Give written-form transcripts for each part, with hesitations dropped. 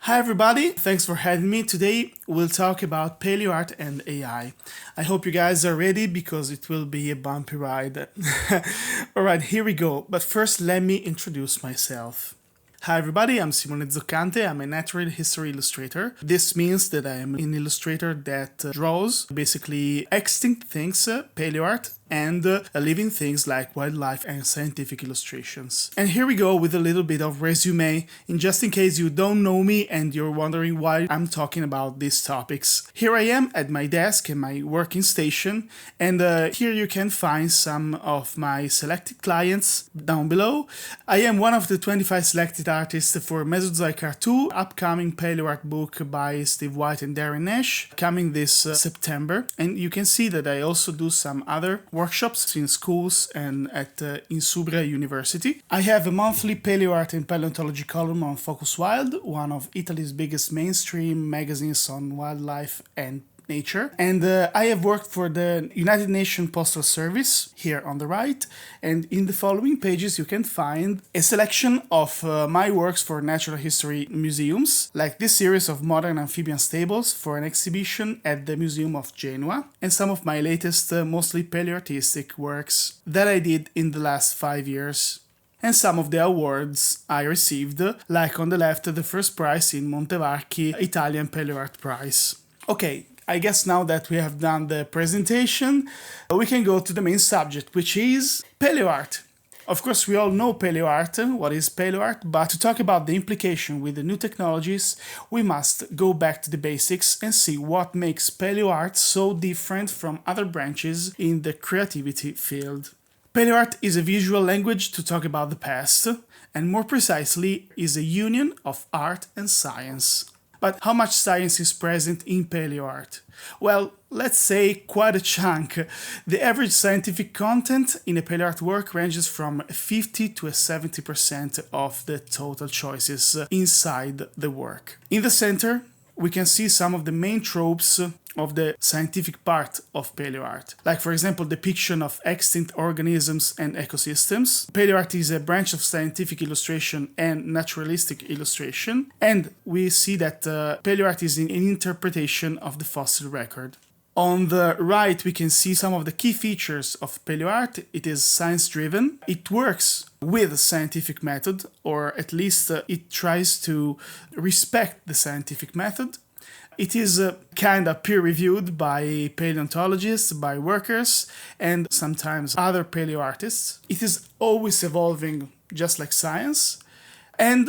Hi everybody, thanks for having me. Today we'll talk about Paleo Art and AI. I hope you guys are ready because it will be a bumpy ride. Alright, here we go. But first let me introduce myself. Hi everybody, I'm Simone Zoccante. I'm a Natural History Illustrator. This means that I am an illustrator that draws basically extinct things, paleo art, and living things like wildlife and scientific illustrations. And here we go with a little bit of resume, in just in case you don't know me and you're wondering why I'm talking about these topics. Here I am at my desk in my working station, and here you can find some of my selected clients down below. I am one of the 25 selected artists for 𝗚𝗚𝗘𝗘𝗣, upcoming Paleo Art book by Steve White and Darren Nash, coming this September. And you can see that I also do some other workshops in schools and at 𝗚𝗘𝗘𝗣𝗠 University. I have a monthly Paleo Art and Paleontology column on Focus Wild, one of Italy's biggest mainstream magazines on wildlife and nature. And I have worked for the United Nations Postal Service here on the right, and in the following pages you can find a selection of my works for natural history museums, like this series of modern amphibian stables for an exhibition at the Museum of Genoa, and some of my latest mostly paleoartistic works that I did in the last 5 years. And some of the awards I received, like on the left the first prize in Montevarchi Italian Paleo Art Prize. Okay, I guess now that we have done the presentation, we can go to the main subject, which is paleo art. Of course, we all know paleo art, what is paleo art, but to talk about the implication with the new technologies, we must go back to the basics and see what makes paleo art so different from other branches in the creativity field. Paleo art is a visual language to talk about the past, and more precisely, is a union of art and science. But how much science is present in paleo art? Well, let's say quite a chunk. The average scientific content in a paleo art work ranges from 50 to 70% of the total choices inside the work. In the center, we can see some of the main tropes of the scientific part of paleo art. Like, for example, depiction of extinct organisms and ecosystems. Paleo art is a branch of scientific illustration and naturalistic illustration. And we see that paleo art is an interpretation of the fossil record. On the right, we can see some of the key features of paleo art. It is science-driven. It works with a scientific method, or at least it tries to respect the scientific method. It is kind of peer-reviewed by paleontologists, by workers, and sometimes other paleo artists. It is always evolving, just like science. And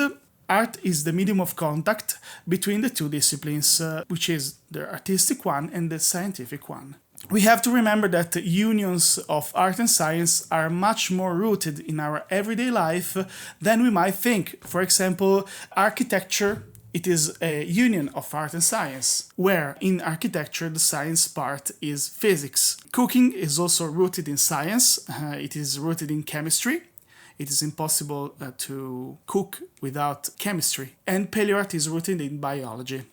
art is the medium of contact between the two disciplines, which is the artistic one and the scientific one. We have to remember that the unions of art and science are much more rooted in our everyday life than we might think. For example, architecture. It is a union of art and science, where in architecture the science part is physics. Cooking is also rooted in science, it is rooted in chemistry. It is impossible to cook without chemistry. And paleo art is rooted in biology.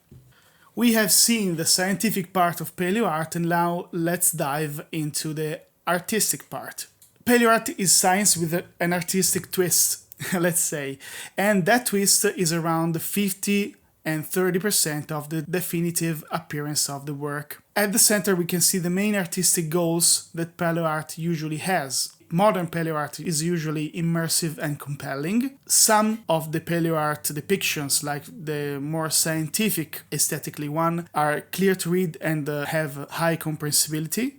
We have seen the scientific part of paleo art, and now let's dive into the artistic part. Paleo art is science with an artistic twist. Let's say, and that twist is around 50 and 30% of the definitive appearance of the work. At the center we can see the main artistic goals that paleo art usually has. Modern paleo art is usually immersive and compelling. Some of the paleo art depictions, like the more scientific aesthetically one, are clear to read and have high comprehensibility.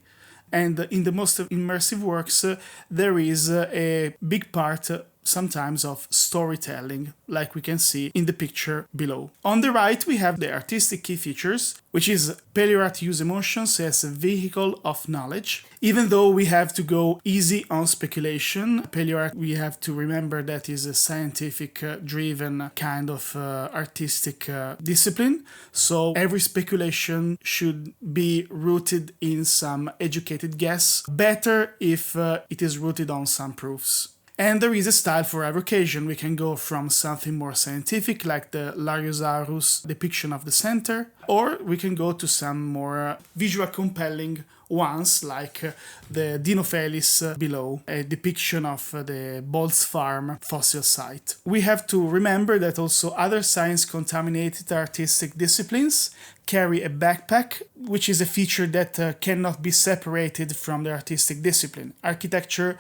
And in the most immersive works, there is a big part sometimes of storytelling, like we can see in the picture below. On the right, we have the artistic key features, which is paleo art use emotions as a vehicle of knowledge. Even though we have to go easy on speculation, paleo art, we have to remember that is a scientific driven kind of artistic discipline. So every speculation should be rooted in some educated guess. Better if it is rooted on some proofs. And there is a style for every occasion. We can go from something more scientific, like the 𝗚𝗘𝗘𝗣𝗠𝗠 depiction of the center, Or we can go to some more visual compelling ones, like the 𝗚𝗘𝗘𝗘𝗣 below, a depiction of the Bolt's Farm fossil site. We have to remember that also other science-contaminated artistic disciplines carry a backpack, which is a feature that cannot be separated from the artistic discipline. Architecture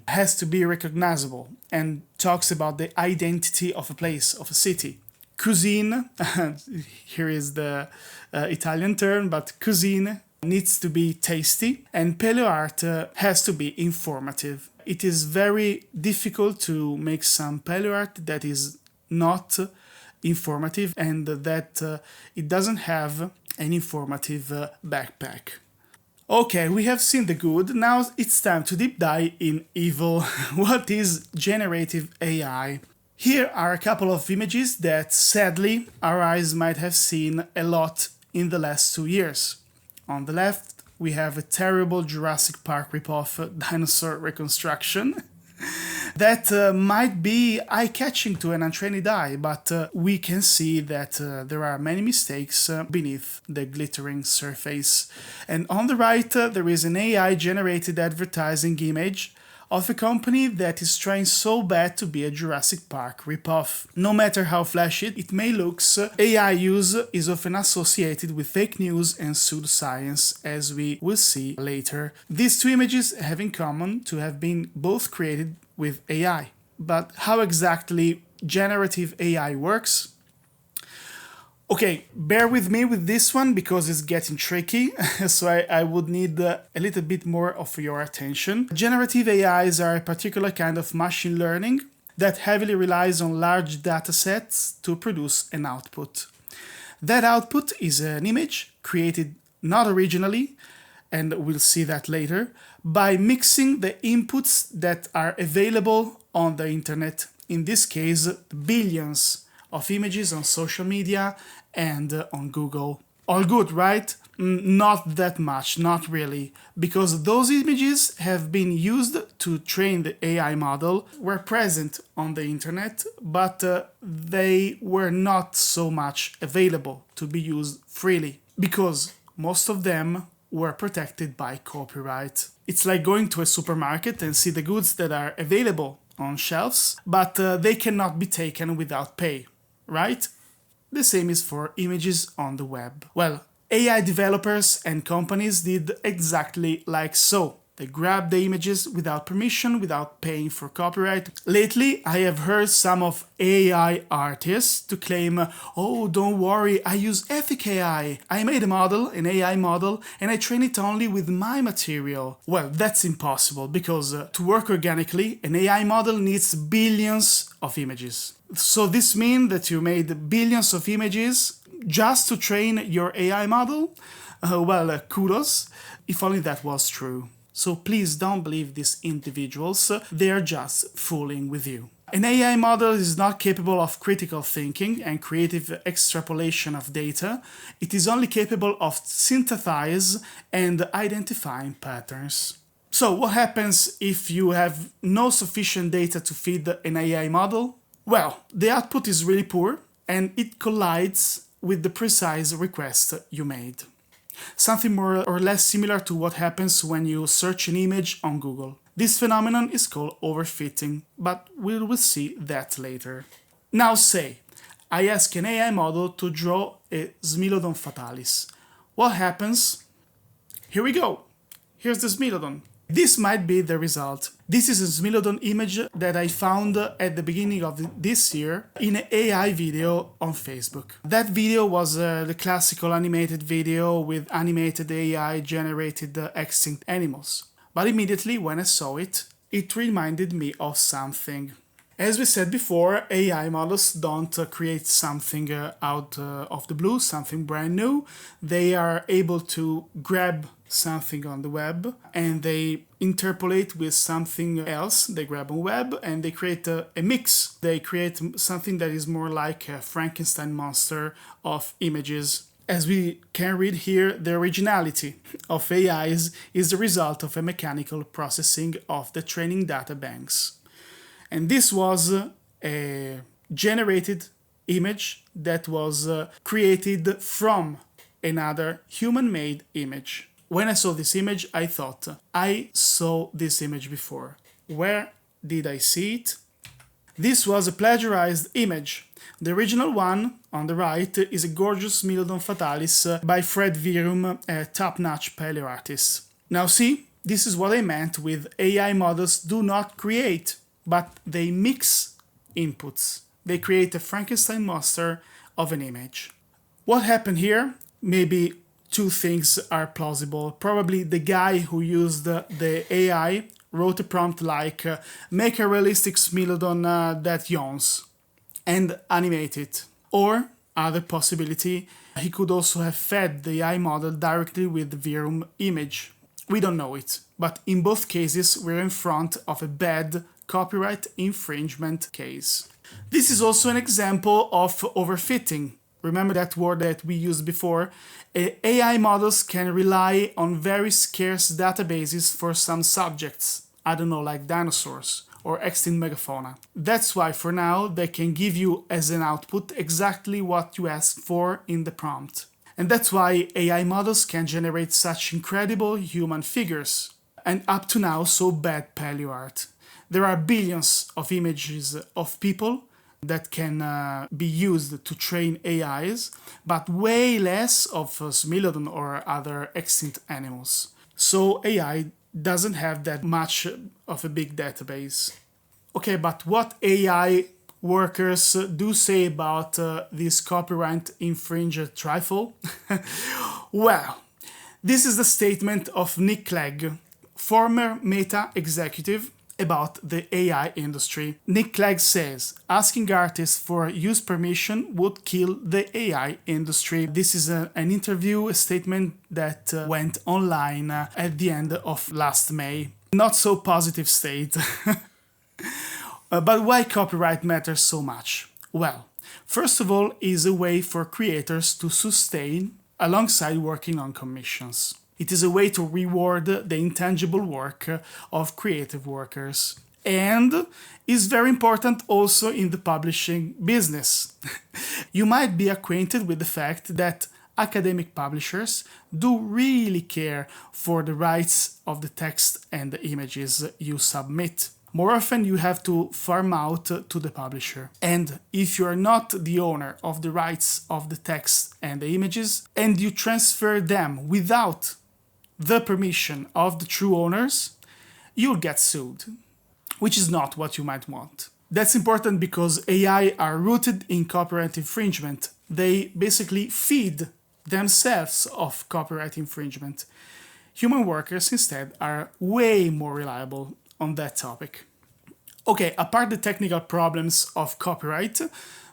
has to be recognizable and talks about the identity of a place, of a city. Cuisine, here is the Italian term, but cuisine needs to be tasty, and paleo art has to be informative. It is very difficult to make some paleo art that is not informative and that it doesn't have an informative backpack. Okay, we have seen the good, now it's time to deep dive in evil. What is generative AI? Here are a couple of images that sadly our eyes might have seen a lot in the last 2 years. On the left, we have a terrible Jurassic Park ripoff dinosaur reconstruction that might be eye-catching to an untrained eye, but we can see that there are many mistakes beneath the glittering surface. And on the right, there is an AI-generated advertising image of a company that is trying so bad to be a Jurassic Park ripoff. No matter how flashy it may look, AI use is often associated with fake news and pseudoscience, as we will see later. These two images have in common to have been both created with AI. But how exactly generative AI works? Okay, bear with me with this one because it's getting tricky, so I would need a little bit more of your attention. Generative AIs are a particular kind of machine learning that heavily relies on large data sets to produce an output. That output is an image created not originally, and we'll see that later, by mixing the inputs that are available on the internet, in this case, billions of images on social media and on Google. All good, right? Not that much, not really, because those images have been used to train the AI model, were present on the internet, but they were not so much available to be used freely, because most of them were protected by copyright. It's like going to a supermarket and see the goods that are available on shelves, but they cannot be taken without pay, right? The same is for images on the web. Well, AI developers and companies did exactly like so. They grabbed the images without permission, without paying for copyright. Lately, I have heard some of AI artists to claim, oh, don't worry, I use ethic AI. I made a model, an AI model, and I train it only with my material. Well, that's impossible, because to work organically, an AI model needs billions of images. So this means that you made billions of images just to train your AI model? Well, kudos, if only that was true. So please don't believe these individuals, they are just fooling with you. An AI model is not capable of critical thinking and creative extrapolation of data. It is only capable of synthesizing and identifying patterns. So what happens if you have no sufficient data to feed an AI model? Well, the output is really poor and it collides with the precise request you made. Something more or less similar to what happens when you search an image on Google. This phenomenon is called overfitting, but we will see that later. Now say, I ask an AI model to draw a 𝗚𝗏𝗏𝗘𝗏𝗏 fatalis. What happens? Here we go. Here's the 𝗚𝗏𝗏𝗏. This might be the result. This is a 𝗚𝗏𝗏𝗏 image that I found at the beginning of this year in an AI video on Facebook. That video was the classical animated video with animated AI generated extinct animals. But immediately when I saw it, it reminded me of something. As we said before, AI models don't create something out of the blue, something brand new. They are able to grab something on the web and they interpolate with something else. They grab a web and they create a mix. They create something that is more like a Frankenstein monster of images. As we can read here, the originality of AIs is the result of a mechanical processing of the training data banks. And this was a generated image that was created from another human-made image. When I saw this image, I thought, I saw this image before. Where did I see it? This was a plagiarized image. The original one, on the right, is a gorgeous 𝗚𝗘𝗘𝗣𝗠𝗘𝗥 by 𝗏𝗏𝗏𝗏𝗏, a top-notch Paleo artist. Now see, this is what I meant with AI models do not create, but they mix inputs. They create a Frankenstein monster of an image. What happened here? Maybe two things are plausible. Probably the guy who used the AI wrote a prompt like make a realistic 𝗚𝗚𝗏𝗏𝗏𝗏 that yawns and animate it. Or, other possibility, he could also have fed the AI model directly with the Virum image. We don't know it, but in both cases we're in front of a bad copyright infringement case. This is also an example of overfitting. Remember that word that we used before? AI models can rely on very scarce databases for some subjects. I don't know, like dinosaurs or extinct megafauna. That's why for now they can give you as an output exactly what you ask for in the prompt. And that's why AI models can generate such incredible human figures. And up to now, so bad paleo art. There are billions of images of people that can be used to train AIs, but way less of 𝗚𝗏𝗏𝗏𝗏 or other extinct animals. So AI doesn't have that much of a big database. Okay, but what AI workers do say about this copyright infringer trifle? Well, this is the statement of 𝗏𝗘𝗘𝗣𝗏𝗏, former Meta executive, about the AI industry. 𝗏𝗘𝗘𝗣𝗏𝗏 says, asking artists for use permission would kill the AI industry. This is an interview, a statement that went online at the end of last May. Not so positive state. But why copyright matters so much? Well, first of all, is a way for creators to sustain alongside working on commissions. It is a way to reward the intangible work of creative workers. And is very important also in the publishing business. You might be acquainted with the fact that academic publishers do really care for the rights of the text and the images you submit. More often you have to farm out to the publisher. And if you are not the owner of the rights of the text and the images, and you transfer them without the permission of the true owners, you'll get sued, which is not what you might want. That's important because AI are rooted in copyright infringement. They basically feed themselves of copyright infringement. Human workers instead are way more reliable on that topic. Okay, apart the technical problems of copyright,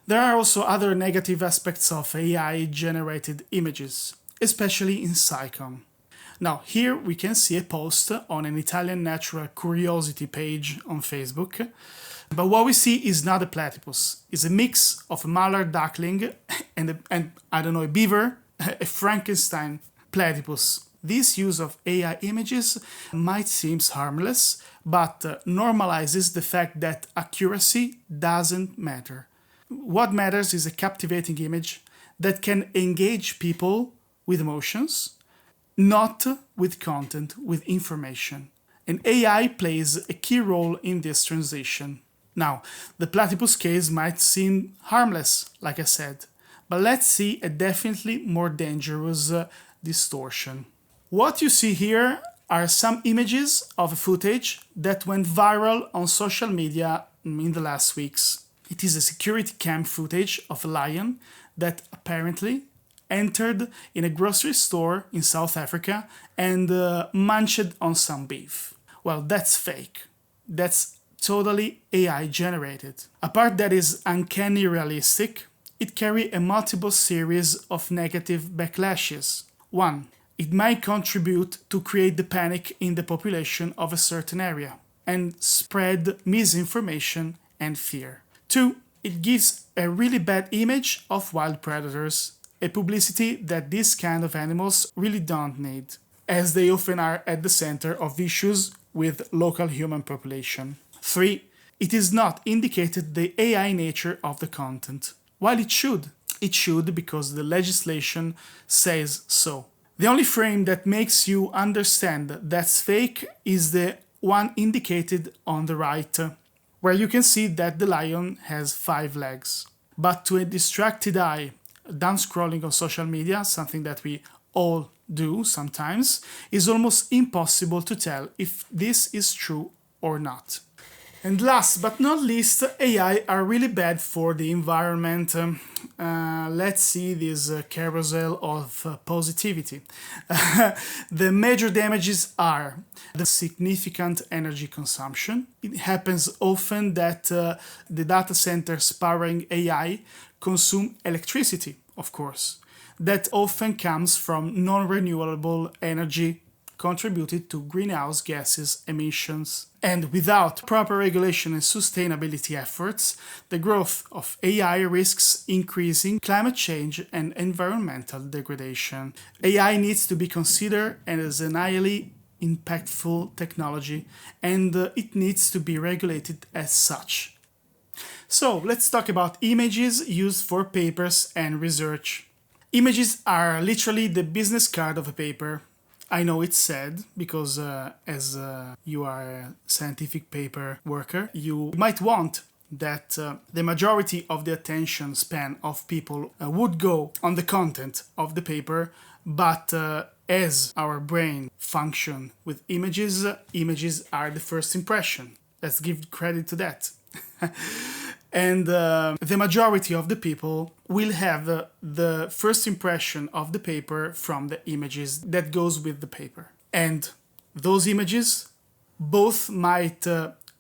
there are also other negative aspects of AI-generated images, especially in SCICOMM. Now, here we can see a post on an Italian natural curiosity page on Facebook. But what we see is not a platypus. It's a mix of a mallard duckling and I don't know, a beaver, a Frankenstein platypus. This use of AI images might seem harmless, but normalizes the fact that accuracy doesn't matter. What matters is a captivating image that can engage people with emotions, not with content, with information. And AI plays a key role in this transition. Now, the platypus case might seem harmless, like I said, but let's see a definitely more dangerous distortion. What you see here are some images of footage that went viral on social media in the last weeks. It is a security cam footage of a lion that apparently entered in a grocery store in South Africa and munched on some beef. Well, that's fake. That's totally AI generated. A part that is uncanny realistic, it carries a multiple series of negative backlashes. 1. It might contribute to create the panic in the population of a certain area and spread misinformation and fear. 2. It gives a really bad image of wild predators, a publicity that these kind of animals really don't need, as they often are at the center of issues with local human population. 3. It is not indicated the AI nature of the content, while it should. It should, because the legislation says so. The only frame that makes you understand that's fake is the one indicated on the right, where you can see that the lion has 5 legs. But to a distracted eye, down scrolling on social media, something that we all do sometimes, is almost impossible to tell if this is true or not. And last but not least, AI are really bad for the environment. Let's see this carousel of positivity. The major damages are the significant energy consumption. It happens often that the data centers powering AI consume electricity, of course. That often comes from non-renewable energy contributed to greenhouse gases emissions. And without proper regulation and sustainability efforts, the growth of AI risks increasing climate change and environmental degradation. AI needs to be considered as an highly impactful technology, and it needs to be regulated as such. So let's talk about images used for papers and research. Images are literally the business card of a paper. I know it's sad because as you are a scientific paper worker, you might want that the majority of the attention span of people would go on the content of the paper, but as our brain function with images, images are the first impression. Let's give credit to that. And the majority of the people will have the first impression of the paper from the images that goes with the paper. And those images both might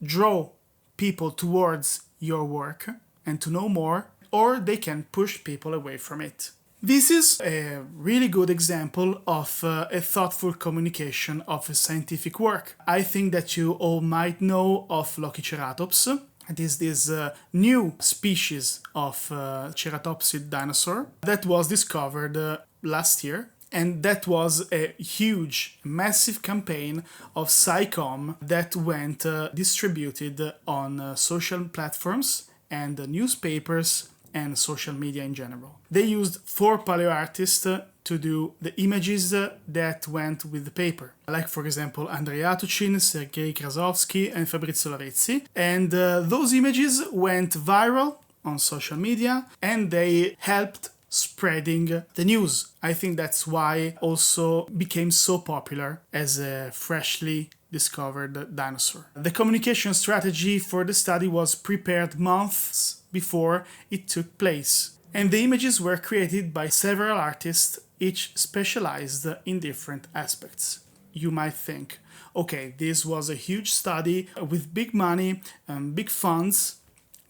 draw people towards your work and to know more, or they can push people away from it. This is a really good example of a thoughtful communication of a scientific work. I think that you all might know of 𝗚𝗘𝗘𝗘𝗣𝗘𝗏. It is this new species of 𝗚𝗘𝗘𝗘𝗣𝗏 dinosaur that was discovered last year. And that was a huge, massive campaign of SCICOMM that went distributed on social platforms and newspapers and social media in general. They used 4 paleo artists to do the images that went with the paper. Like, for example, 𝗚𝗘𝗘𝗘𝗏𝗡, and Fabrizio Lavezzi. And those images went viral on social media and they helped spreading the news. I think that's why also became so popular as a freshly discovered dinosaur. The communication strategy for the study was prepared months before it took place. And the images were created by several artists, each specialized in different aspects. You might think, okay, this was a huge study with big money and big funds.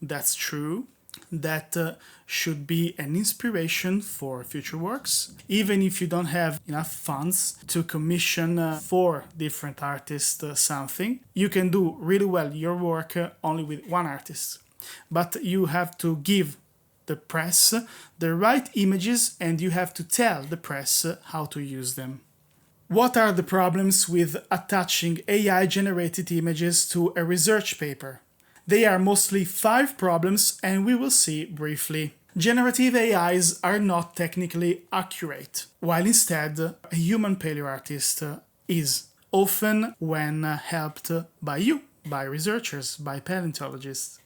That's true. That should be an inspiration for future works. Even if you don't have enough funds to commission 4 different artists something, you can do really well your work only with one artist. But you have to give the press the right images and you have to tell the press how to use them. What are the problems with attaching AI-generated images to a research paper? They are mostly 5 problems and we will see briefly. Generative AIs are not technically accurate, while instead a human paleo artist is, often when helped by you, by researchers, by paleontologists.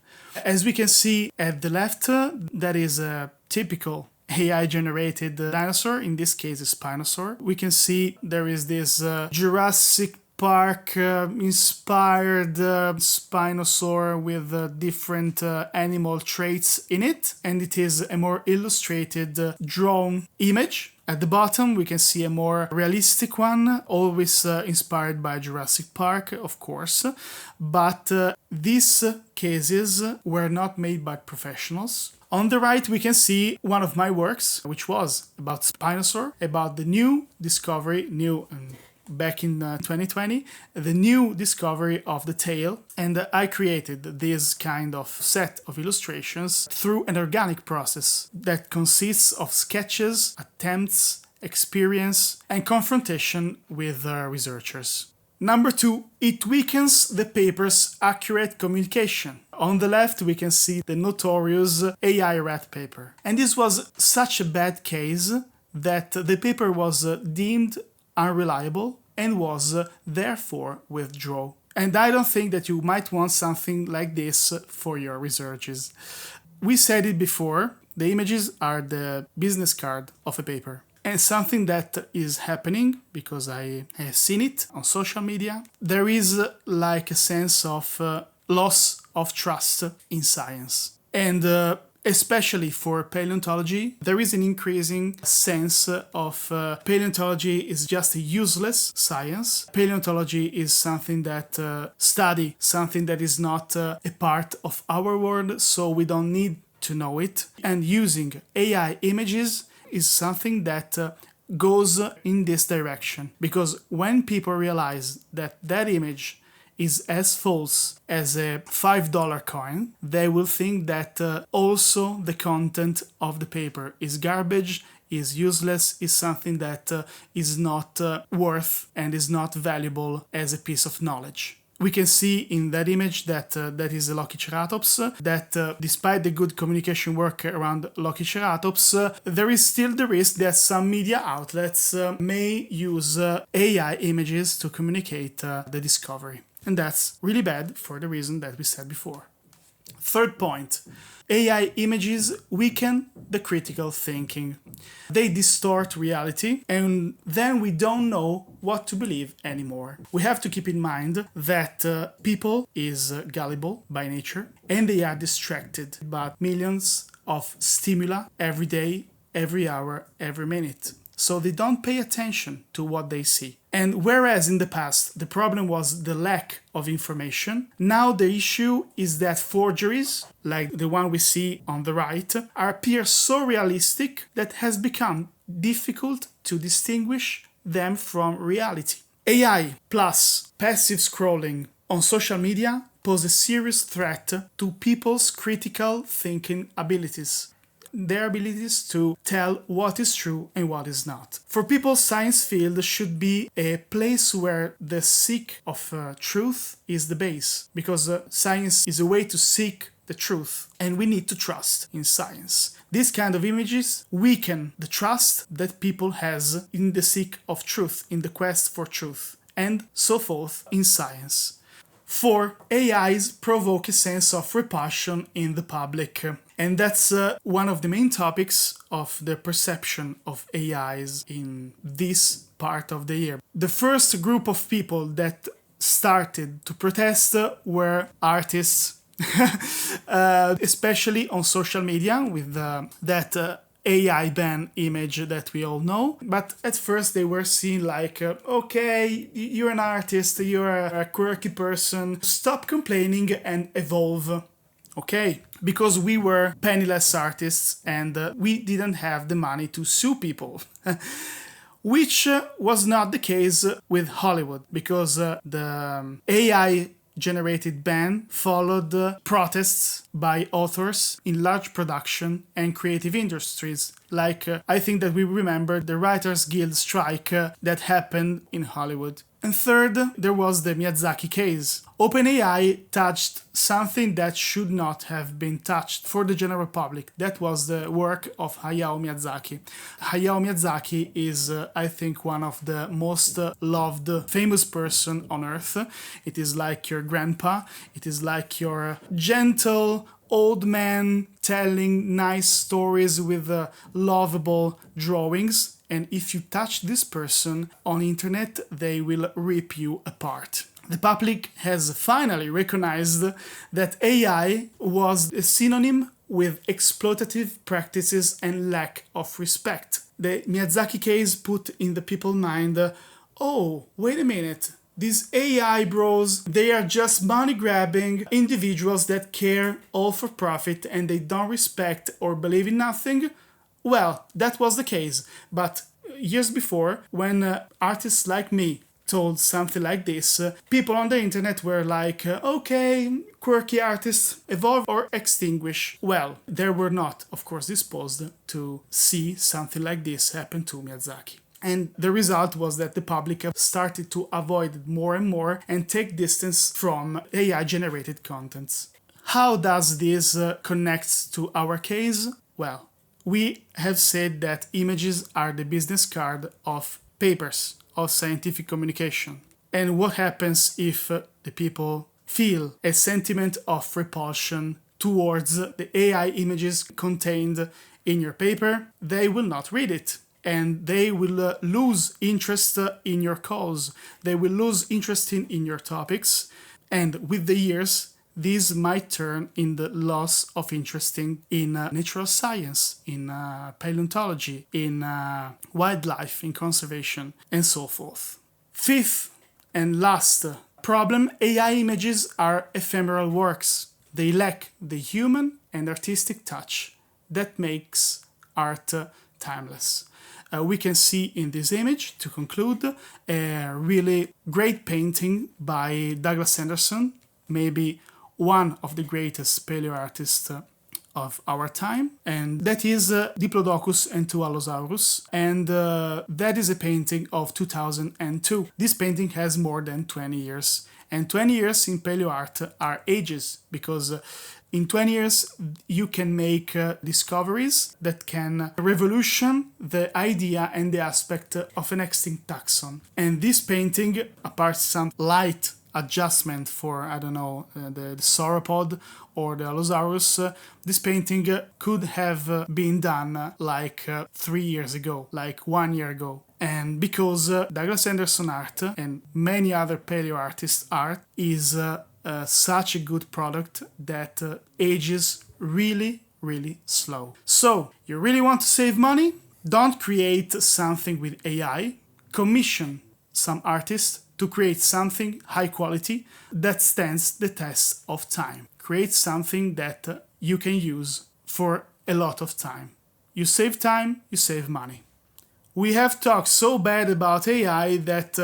As we can see at the left, that is a typical AI-generated dinosaur, in this case a Spinosaur. We can see there is this Jurassic Park inspired Spinosaur with different animal traits in it, and it is a more illustrated drawn image. At the bottom we can see a more realistic one, always inspired by Jurassic Park, of course, but these cases were not made by professionals. On the right we can see one of my works, which was about Spinosaur, about the new discovery, back in 2020, the new discovery of the tail, and I created this kind of set of illustrations through an organic process that consists of sketches, attempts, experience, and confrontation with researchers. Number 2, it weakens the paper's accurate communication. On the left, we can see the notorious AI rat paper. And this was such a bad case that the paper was deemed unreliable and was therefore withdrawn. And I don't think that you might want something like this for your researches. We said it before, the images are the business card of a paper. And something that is happening, because I have seen it on social media, there is like a sense of loss of trust in science. And especially for paleontology, there is an increasing sense of paleontology is just a useless science. Paleontology is something that study, something that is not a part of our world, so we don't need to know it. And using AI images is something that goes in this direction. Because when people realize that that image is as false as a $5 coin, they will think that also the content of the paper is garbage, is useless, is something that is not worth and is not valuable as a piece of knowledge. We can see in that image that that is a 𝗚𝗘𝗘𝗘𝗥𝗔𝗧𝗜𝗍𝗍, that despite the good communication work around 𝗚𝗚𝗘𝗘𝗘𝗍𝗍, there is still the risk that some media outlets may use AI images to communicate the discovery. And that's really bad for the reason that we said before. Third point, AI images weaken the critical thinking. They distort reality, and then we don't know what to believe anymore. We have to keep in mind that people is gullible by nature, and they are distracted by millions of stimuli every day, every hour, every minute. So they don't pay attention to what they see. And whereas in the past the problem was the lack of information, now the issue is that forgeries, like the one we see on the right, appear so realistic that has become difficult to distinguish them from reality. AI plus passive scrolling on social media pose a serious threat to people's critical thinking abilities. Their abilities to tell what is true and what is not. For people, science field should be a place where the seek of truth is the base, because science is a way to seek the truth, and we need to trust in science. These kind of images weaken the trust that people has in the seek of truth, in the quest for truth, and so forth in science. 4. AIs provoke a sense of repulsion in the public. And that's one of the main topics of the perception of AIs in this part of the year. The first group of people that started to protest were artists, especially on social media with that AI ban image that we all know. But at first they were seen like, okay, you're an artist, you're a quirky person, stop complaining and evolve. Okay, because we were penniless artists and we didn't have the money to sue people. Which was not the case with Hollywood, because the AI generated ban followed protests by authors in large production and creative industries. Like, I think that we remember the Writers Guild strike that happened in Hollywood. And third, there was the Miyazaki case. OpenAI touched something that should not have been touched for the general public. That was the work of Hayao Miyazaki. Hayao Miyazaki is, I think, one of the most loved, famous person on earth. It is like your grandpa. It is like your gentle old man telling nice stories with lovable drawings. And if you touch this person on internet, they will rip you apart. The public has finally recognized that AI was a synonym with exploitative practices and lack of respect. The Miyazaki case put in the people's mind, oh, wait a minute, these AI bros, they are just money-grabbing individuals that care all for profit and they don't respect or believe in nothing. Well, that was the case, but years before, when artists like me told something like this, people on the internet were like, okay, quirky artists, evolve or extinguish. Well, they were not, of course, disposed to see something like this happen to Miyazaki. And the result was that the public started to avoid it more and more and take distance from AI-generated contents. How does this connect to our case? Well, we have said that images are the business card of papers, of scientific communication. And what happens if the people feel a sentiment of repulsion towards the AI images contained in your paper? They will not read it. And they will lose interest in your cause. They will lose interest in your topics. And with the years, this might turn in the loss of interest in natural science, in paleontology, in wildlife, in conservation, and so forth. Fifth and last problem, AI images are ephemeral works. They lack the human and artistic touch that makes art timeless. We can see in this image, to conclude, a really great painting by Douglas Anderson, maybe one of the greatest paleo artists of our time, and that is 𝗚𝗘𝗘𝗘𝗥𝗔𝗧𝗜𝗍𝗂, and that is a painting of 2002. This painting has more than 20 years, and 20 years in paleo art are ages, because in 20 years, you can make discoveries that can revolution the idea and the aspect of an extinct taxon. And this painting, apart some light adjustment for, I don't know, the sauropod or the Allosaurus, this painting could have been done like 3 years ago, like 1 year ago. And because Douglas Anderson art and many other paleo artists' art is such a good product that ages really, really slow. So, you really want to save money? Don't create something with AI. Commission some artists to create something high quality that stands the test of time. Create something that you can use for a lot of time. You save time, you save money. We have talked so bad about AI that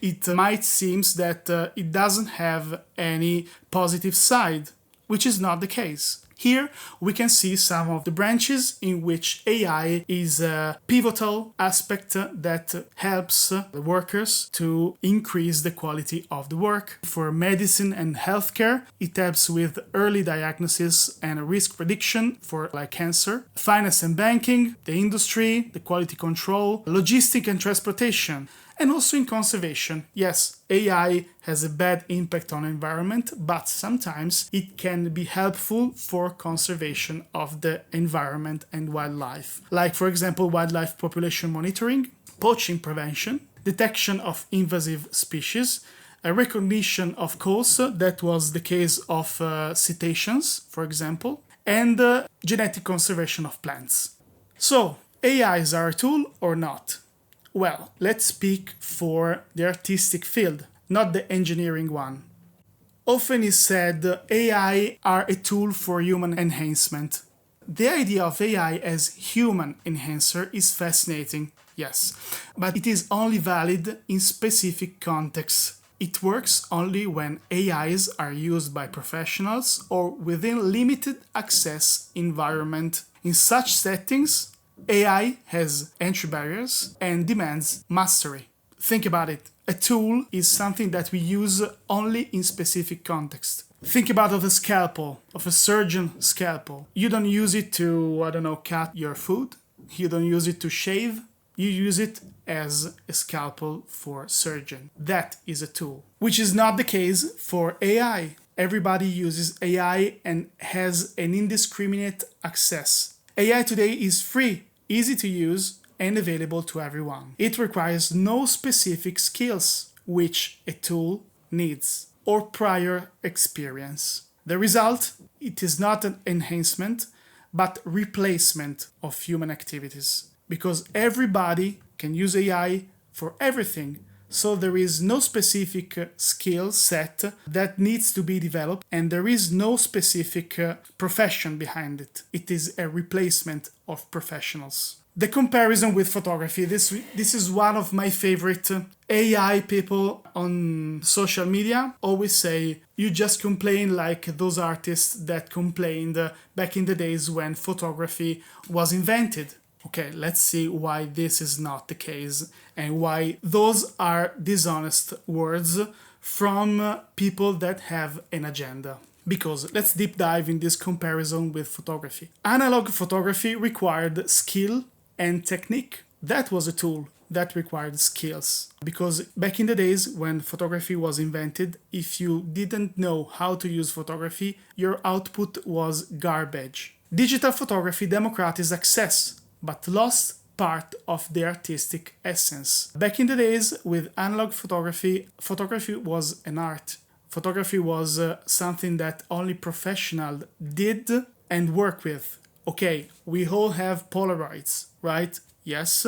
it might seem that it doesn't have any positive side, which is not the case. Here we can see some of the branches in which AI is a pivotal aspect that helps the workers to increase the quality of the work. For medicine and healthcare, it helps with early diagnosis and risk prediction for like cancer. Finance and banking, the industry, the quality control, logistics and transportation. And also in conservation. Yes, AI has a bad impact on environment, but sometimes it can be helpful for conservation of the environment and wildlife. Like, for example, wildlife population monitoring, poaching prevention, detection of invasive species, a recognition of calls, that was the case of cetaceans, for example, and genetic conservation of plants. So, AIs are a tool or not? Well, let's speak for the artistic field, not the engineering one. Often is said AI are a tool for human enhancement. The idea of AI as human enhancer is fascinating, yes, but it is only valid in specific contexts. It works only when AIs are used by professionals or within limited access environment. In such settings, AI has entry barriers and demands mastery. Think about it. A tool is something that we use only in specific context. Think about a scalpel, of a surgeon scalpel. You don't use it to, I don't know, cut your food. You don't use it to shave. You use it as a scalpel for surgeon. That is a tool, which is not the case for AI. Everybody uses AI and has an indiscriminate access. AI today is free, easy to use, and available to everyone. It requires no specific skills, which a tool needs, or prior experience. The result, it is not an enhancement, but replacement of human activities. Because everybody can use AI for everything, so there is no specific skill set that needs to be developed, and there is no specific profession behind it. It is a replacement of professionals. The comparison with photography, this is one of my favorite. AI people on social media always say, you just complain like those artists that complained back in the days when photography was invented. Okay, let's see why this is not the case and why those are dishonest words from people that have an agenda. Because let's deep dive in this comparison with photography. Analog photography required skill and technique. That was a tool that required skills. Because back in the days when photography was invented, if you didn't know how to use photography, your output was garbage. Digital photography democratized access, but lost part of the artistic essence. Back in the days with analog photography, photography was an art. Photography was something that only professionals did and work with. Okay, we all have Polaroids, right? Yes,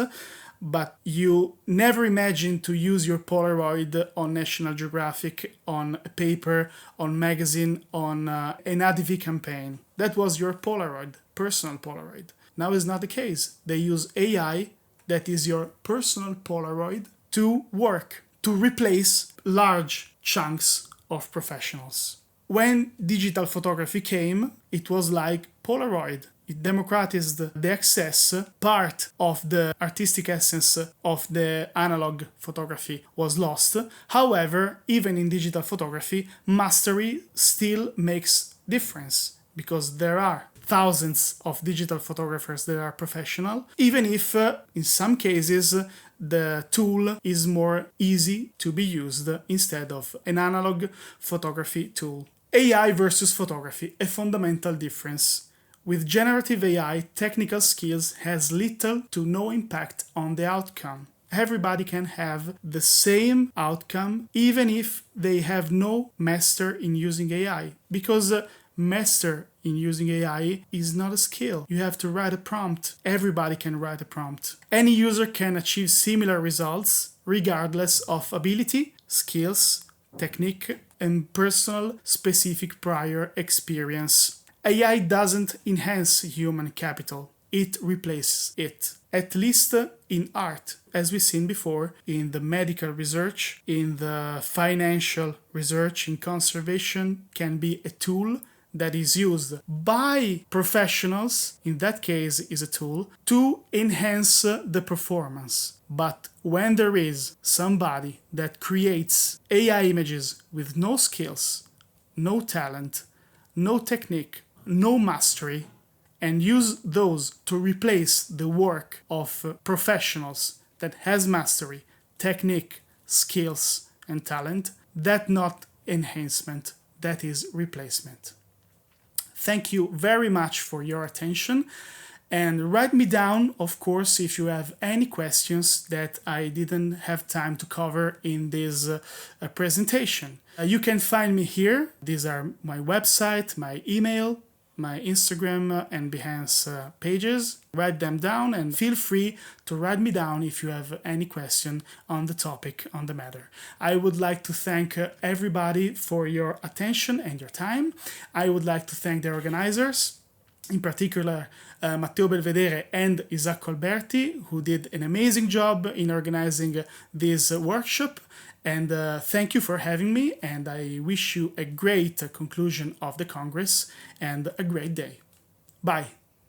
but you never imagined to use your Polaroid on National Geographic, on a paper, on magazine, on an ADV campaign. That was your Polaroid, personal Polaroid. Now is not the case. They use AI, that is your personal Polaroid, to work, to replace large chunks of professionals. When digital photography came, it was like Polaroid. It democratized the access. Part of the artistic essence of the analog photography was lost. However, even in digital photography, mastery still makes difference because there are thousands of digital photographers that are professional, even if in some cases the tool is more easy to be used instead of an analog photography tool. AI versus photography, a fundamental difference. With generative AI, technical skills has little to no impact on the outcome. Everybody can have the same outcome even if they have no master in using AI, because master in using AI is not a skill. You have to write a prompt. Everybody can write a prompt. Any user can achieve similar results regardless of ability, skills, technique, and personal specific prior experience. AI doesn't enhance human capital. It replaces it. At least in art, as we've seen before, in the medical research, in the financial research, in conservation, can be a tool that is used by professionals, in that case is a tool, to enhance the performance. But when there is somebody that creates AI images with no skills, no talent, no technique, no mastery, and use those to replace the work of professionals that has mastery, technique, skills, and talent, that's not enhancement, that is replacement. Thank you very much for your attention, and write me down, of course, if you have any questions that I didn't have time to cover in this presentation. You can find me here. These are my website, my email, my Instagram and Behance pages. Write them down and feel free to write me down if you have any question on the topic, on the matter. I would like to thank everybody for your attention and your time. I would like to thank the organizers, in particular 𝗚𝗘𝗘𝗣𝗑 and 𝗚𝗘𝗡𝗙𝗏𝗏, who did an amazing job in organizing this workshop. And thank you for having me, and I wish you a great conclusion of the Congress and a great day. Bye.